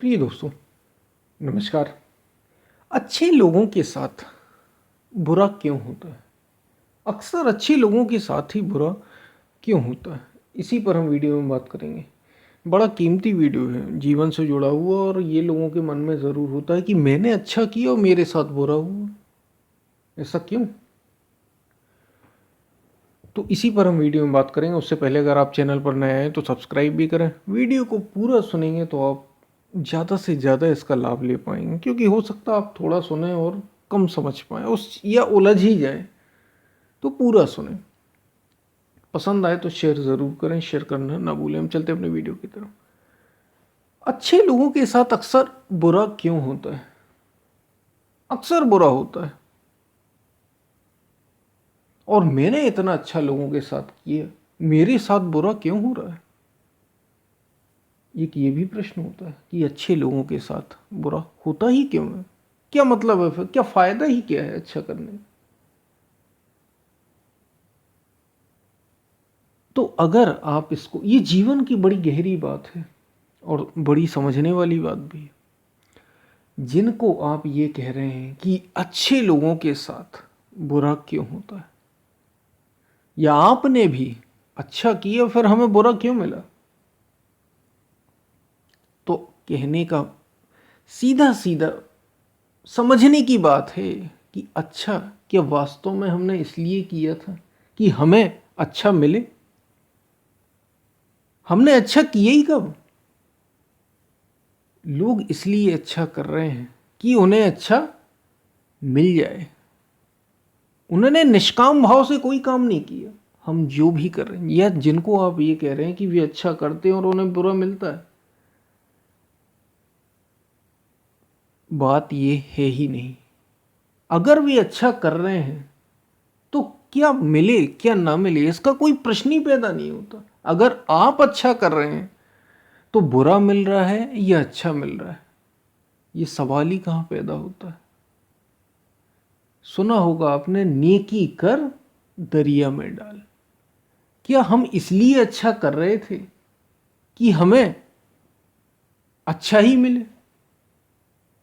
प्रिय दोस्तों, नमस्कार। अच्छे लोगों के साथ बुरा क्यों होता है? अक्सर अच्छे लोगों के साथ ही बुरा क्यों होता है? इसी पर हम वीडियो में बात करेंगे। बड़ा कीमती वीडियो है, जीवन से जुड़ा हुआ, और ये लोगों के मन में ज़रूर होता है कि मैंने अच्छा किया और मेरे साथ बुरा हुआ। ऐसा क्यों? तो इसी पर हम वीडियो में बात करेंगे। उससे पहले अगर आप चैनल पर नए आए तो सब्सक्राइब भी करें। वीडियो को पूरा सुनेंगे तो आप ज़्यादा से ज़्यादा इसका लाभ ले पाएंगे, क्योंकि हो सकता है आप थोड़ा सुने और कम समझ पाएँ उस, या उलझ ही जाए। तो पूरा सुने। पसंद आए तो शेयर ज़रूर करें, शेयर करना ना भूलें। हम चलते हैं अपने वीडियो की तरफ। अच्छे लोगों के साथ अक्सर बुरा क्यों होता है? अक्सर बुरा होता है। और मैंने इतना अच्छा लोगों के साथ किया, मेरे साथ बुरा क्यों हो रहा है? एक ये भी प्रश्न होता है कि अच्छे लोगों के साथ बुरा होता ही क्यों है? क्या मतलब है? फिर क्या फायदा ही क्या है अच्छा करने का? तो अगर आप इसको, ये जीवन की बड़ी गहरी बात है और बड़ी समझने वाली बात भी है। जिनको आप ये कह रहे हैं कि अच्छे लोगों के साथ बुरा क्यों होता है, या आपने भी अच्छा किया फिर हमें बुरा क्यों मिला, तो कहने का सीधा सीधा समझने की बात है कि अच्छा, क्या वास्तव में हमने इसलिए किया था कि हमें अच्छा मिले? हमने अच्छा किया ही कब? लोग इसलिए अच्छा कर रहे हैं कि उन्हें अच्छा मिल जाए। उन्होंने निष्काम भाव से कोई काम नहीं किया। हम जो भी कर रहे हैं, या जिनको आप ये कह रहे हैं कि वे अच्छा करते हैं और उन्हें बुरा मिलता है, बात ये है ही नहीं। अगर वे अच्छा कर रहे हैं तो क्या मिले क्या ना मिले इसका कोई प्रश्न ही पैदा नहीं होता। अगर आप अच्छा कर रहे हैं तो बुरा मिल रहा है या अच्छा मिल रहा है, ये सवाल ही कहाँ पैदा होता है। सुना होगा आपने, नेकी कर दरिया में डाल। क्या हम इसलिए अच्छा कर रहे थे कि हमें अच्छा ही मिले,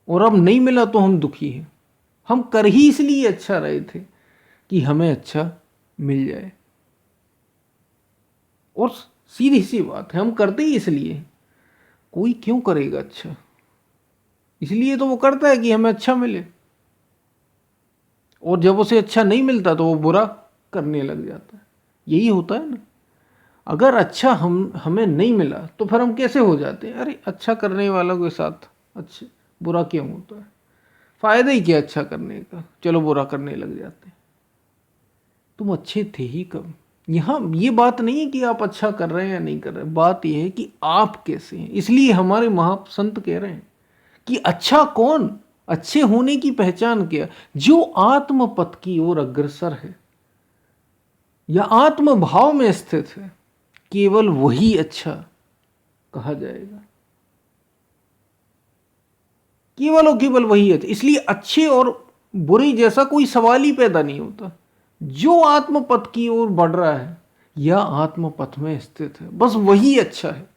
और अब नहीं मिला तो हम दुखी हैं? हम कर ही इसलिए अच्छा रहे थे कि हमें अच्छा मिल जाए। और सीधी सी बात है, हम करते ही इसलिए। कोई क्यों करेगा अच्छा? इसलिए तो वो करता है कि हमें अच्छा मिले, और जब उसे अच्छा नहीं मिलता तो वो बुरा करने लग जाता है। यही होता है ना। अगर अच्छा हमें नहीं मिला तो फिर हम कैसे हो जाते हैं? अरे, अच्छा करने वालों के साथ अच्छा बुरा क्यों होता है? फायदा ही क्या अच्छा करने का? चलो बुरा करने लग जाते हैं। तुम अच्छे थे ही कब? यहाँ ये बात नहीं है कि आप अच्छा कर रहे हैं या नहीं कर रहे, बात यह है कि आप कैसे हैं। इसलिए हमारे महासंत कह रहे हैं कि अच्छा कौन, अच्छे होने की पहचान क्या? जो आत्मपथ की ओर अग्रसर है या आत्म भाव में स्थित है, केवल वही अच्छा कहा जाएगा। केवल और केवल वही है। इसलिए अच्छे और बुरे जैसा कोई सवाल ही पैदा नहीं होता। जो आत्मपथ की ओर बढ़ रहा है या आत्मपथ में स्थित है, बस वही अच्छा है,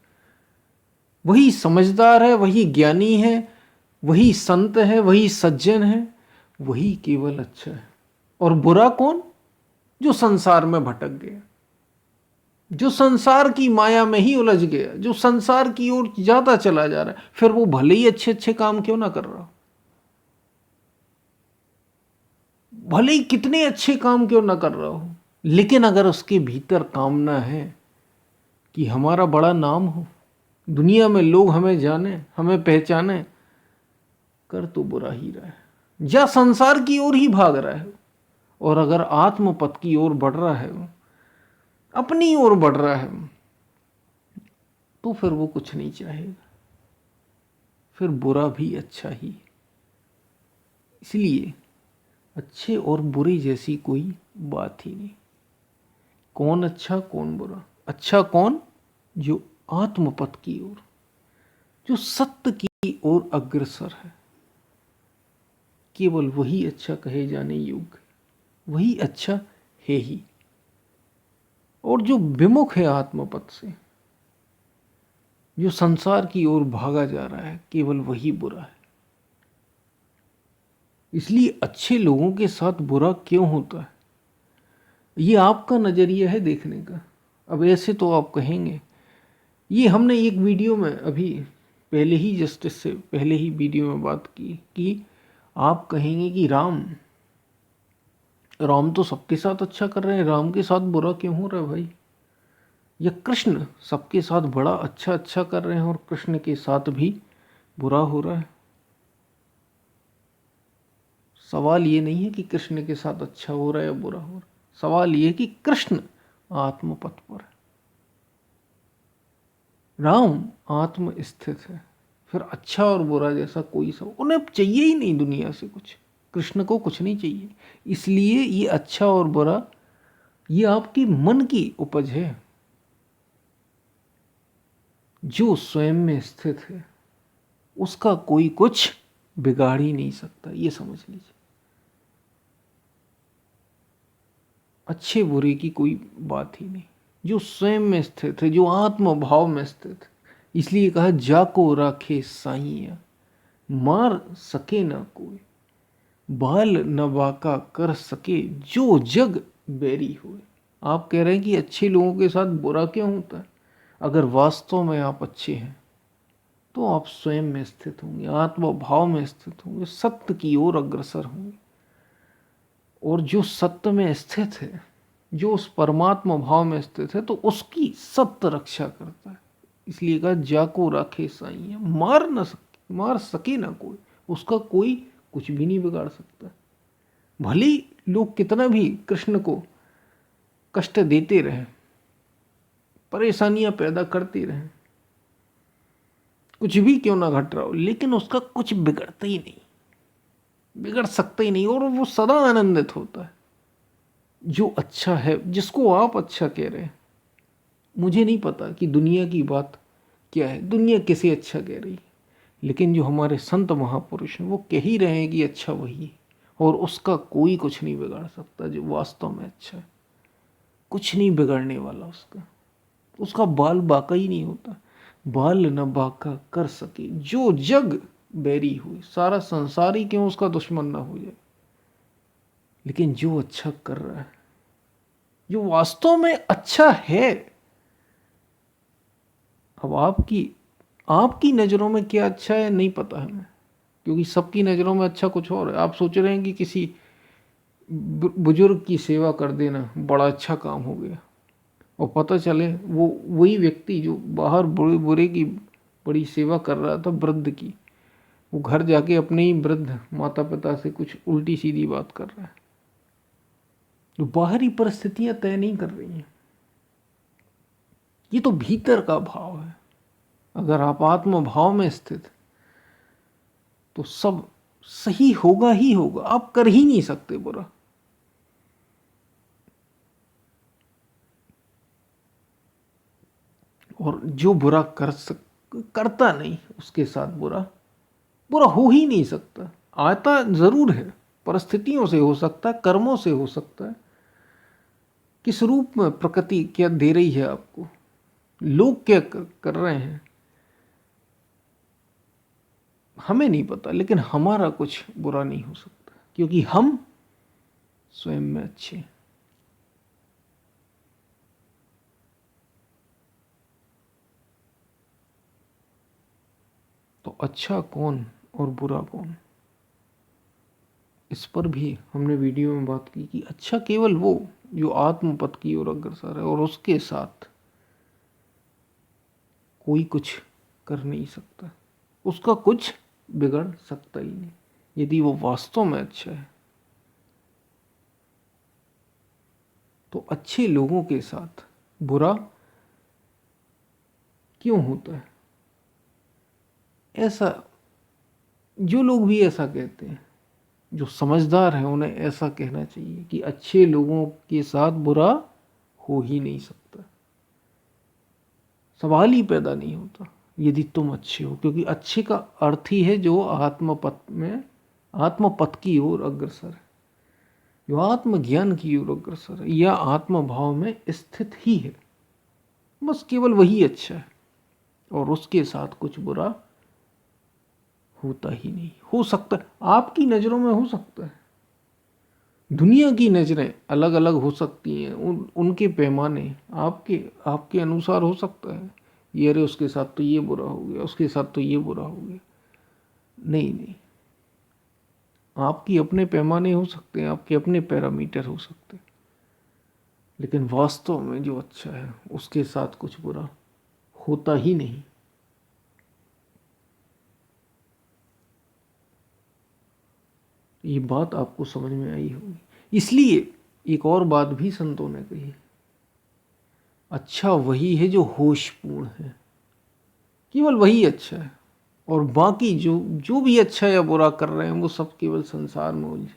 वही समझदार है, वही ज्ञानी है, वही संत है, वही सज्जन है, वही केवल अच्छा है। और बुरा कौन? जो संसार में भटक गया, जो संसार की माया में ही उलझ गया, जो संसार की ओर ज्यादा चला जा रहा है, फिर वो भले ही अच्छे अच्छे काम क्यों ना कर रहा हो, भले ही कितने अच्छे काम क्यों ना कर रहा हो, लेकिन अगर उसके भीतर कामना है कि हमारा बड़ा नाम हो, दुनिया में लोग हमें जाने, हमें पहचाने, कर तो बुरा ही रहा है, या संसार की ओर ही भाग रहा है। और अगर आत्मपथ की ओर बढ़ रहा है, अपनी ओर बढ़ रहा है, तो फिर वो कुछ नहीं चाहेगा, फिर बुरा भी अच्छा ही। इसलिए अच्छे और बुरे जैसी कोई बात ही नहीं। कौन अच्छा कौन बुरा? अच्छा कौन? जो आत्मपथ की ओर, जो सत्य की ओर अग्रसर है, केवल वही अच्छा कहे जाने योग्य, वही अच्छा है ही। और जो विमुख है आत्मपथ से, जो संसार की ओर भागा जा रहा है, केवल वही बुरा है। इसलिए अच्छे लोगों के साथ बुरा क्यों होता है, ये आपका नज़रिया है देखने का। अब ऐसे तो आप कहेंगे, ये हमने एक वीडियो में अभी पहले ही जस्टिस से पहले ही वीडियो में बात की कि आप कहेंगे कि राम राम तो सबके साथ अच्छा कर रहे हैं, राम के साथ बुरा क्यों हो रहा है भाई। या कृष्ण सबके साथ बड़ा अच्छा अच्छा कर रहे हैं और कृष्ण के साथ भी बुरा हो रहा है। सवाल ये नहीं है कि कृष्ण के साथ अच्छा हो रहा है या बुरा हो रहा है, सवाल ये है कि कृष्ण आत्मपथ पर है, राम आत्म स्थित है। फिर अच्छा और बुरा जैसा कोई सब उन्हें चाहिए ही नहीं दुनिया से कुछ, कृष्ण को कुछ नहीं चाहिए। इसलिए ये अच्छा और बुरा ये आपकी मन की उपज है, जो स्वयं में स्थित है उसका कोई कुछ बिगाड़ ही नहीं सकता, ये समझ लीजिए। अच्छे बुरे की कोई बात ही नहीं, जो स्वयं में स्थित है, जो आत्म भाव में स्थित है। इसलिए कहा जाको राखे साइया, मार सके ना कोई, बाल न बाका कर सके जो जग बैरी हुए। आप कह रहे हैं कि अच्छे लोगों के साथ बुरा क्यों होता है। अगर वास्तव में आप अच्छे हैं तो आप स्वयं में स्थित होंगे, आत्म भाव में स्थित होंगे, सत्य की ओर अग्रसर होंगे। और जो सत्य में स्थित है, जो उस परमात्मा भाव में स्थित है, तो उसकी सत्य रक्षा करता है। इसलिए कहा जाको राखे साईं, मार सके ना कोई, उसका कोई कुछ भी नहीं बिगाड़ सकता। भले ही लोग कितना भी कृष्ण को कष्ट देते रहे, परेशानियां पैदा करते रहे, कुछ भी क्यों ना घट रहा हो, लेकिन उसका कुछ बिगड़ता ही नहीं, बिगड़ सकता ही नहीं, और वो सदा आनंदित होता है। जो अच्छा है, जिसको आप अच्छा कह रहे हैं, मुझे नहीं पता कि दुनिया की बात क्या है, दुनिया किसे अच्छा कह रही है, लेकिन जो हमारे संत महापुरुष हैं वो कह ही रहे हैं कि अच्छा वही है, और उसका कोई कुछ नहीं बिगाड़ सकता। जो वास्तव में अच्छा है, कुछ नहीं बिगड़ने वाला उसका, उसका बाल बाका ही नहीं होता। बाल न बाका कर सके जो जग बैरी हुई, सारा संसार ही क्यों उसका दुश्मन ना हो जाए। लेकिन जो अच्छा कर रहा है, जो वास्तव में अच्छा है, अब आपकी आपकी नज़रों में क्या अच्छा है नहीं पता हमें, क्योंकि सबकी नज़रों में अच्छा कुछ और है। आप सोच रहे हैं कि किसी बुजुर्ग की सेवा कर देना बड़ा अच्छा काम हो गया, और पता चले वो वही व्यक्ति जो बाहर बुरे बुरे की बड़ी सेवा कर रहा था वृद्ध की, वो घर जाके अपने ही वृद्ध माता पिता से कुछ उल्टी सीधी बात कर रहा है। जो बाहरी परिस्थितियां तय नहीं कर रही हैं, ये तो भीतर का भाव है। अगर आप आत्म भाव में स्थित तो सब सही होगा ही होगा, आप कर ही नहीं सकते बुरा। और जो बुरा करता नहीं, उसके साथ बुरा बुरा हो ही नहीं सकता। आता जरूर है, परिस्थितियों से हो सकता है, कर्मों से हो सकता है, किस रूप में प्रकृति क्या दे रही है आपको, लोग क्या कर रहे हैं, हमें नहीं पता। लेकिन हमारा कुछ बुरा नहीं हो सकता, क्योंकि हम स्वयं में अच्छे हैं। तो अच्छा कौन और बुरा कौन, इस पर भी हमने वीडियो में बात की कि अच्छा केवल वो जो आत्मपथ की ओर अग्रसर है, और उसके साथ कोई कुछ कर नहीं सकता, उसका कुछ बिगड़ सकता ही नहीं, यदि वो वास्तव में अच्छा है। तो अच्छे लोगों के साथ बुरा क्यों होता है, ऐसा जो लोग भी ऐसा कहते हैं, जो समझदार हैं, उन्हें ऐसा कहना चाहिए कि अच्छे लोगों के साथ बुरा हो ही नहीं सकता, सवाल ही पैदा नहीं होता यदि तुम अच्छे हो। क्योंकि अच्छे का अर्थ ही है जो आत्मपथ की ओर अग्रसर है, जो आत्मज्ञान की ओर अग्रसर है, या आत्म भाव में स्थित ही है, बस केवल वही अच्छा है। और उसके साथ कुछ बुरा होता ही नहीं। हो सकता है आपकी नज़रों में हो सकता है, दुनिया की नज़रें अलग अलग हो सकती हैं, उनके पैमाने आपके आपके अनुसार हो सकता है। ये अरे उसके साथ तो ये बुरा हो गया, उसके साथ तो ये बुरा हो गया। नहीं नहीं, आपकी अपने पैमाने हो सकते हैं, आपके अपने पैरामीटर हो सकते हैं, लेकिन वास्तव में जो अच्छा है उसके साथ कुछ बुरा होता ही नहीं। ये बात आपको समझ में आई होगी। इसलिए एक और बात भी संतों ने कही, अच्छा वही है जो होशपूर्ण है, केवल वही अच्छा है, और बाकी जो जो भी अच्छा या बुरा कर रहे हैं वो सब केवल संसार में उलझे,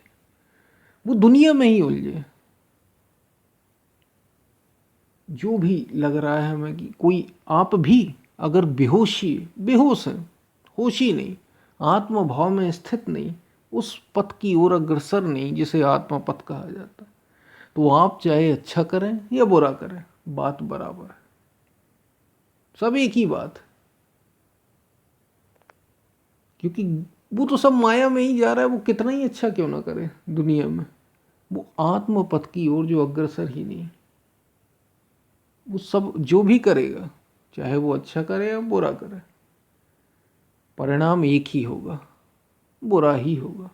वो दुनिया में ही उलझे। जो भी लग रहा है हमें कि कोई, आप भी अगर बेहोश हैं, होशी नहीं, आत्म भाव में स्थित नहीं, उस पथ की ओर अग्रसर नहीं जिसे आत्मा पथ कहा जाता है, तो आप चाहे अच्छा करें या बुरा करें, बात बराबर है, सब एक ही बात है। क्योंकि वो तो सब माया में ही जा रहा है, वो कितना ही अच्छा क्यों ना करे दुनिया में, वो आत्म पथ की ओर जो अग्रसर ही नहीं, वो सब जो भी करेगा, चाहे वो अच्छा करे या बुरा करे, परिणाम एक ही होगा, बुरा ही होगा।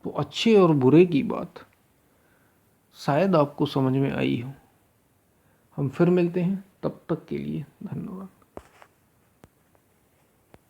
तो अच्छे और बुरे की बात शायद आपको समझ में आई हो। हम फिर मिलते हैं, तब तक के लिए धन्यवाद।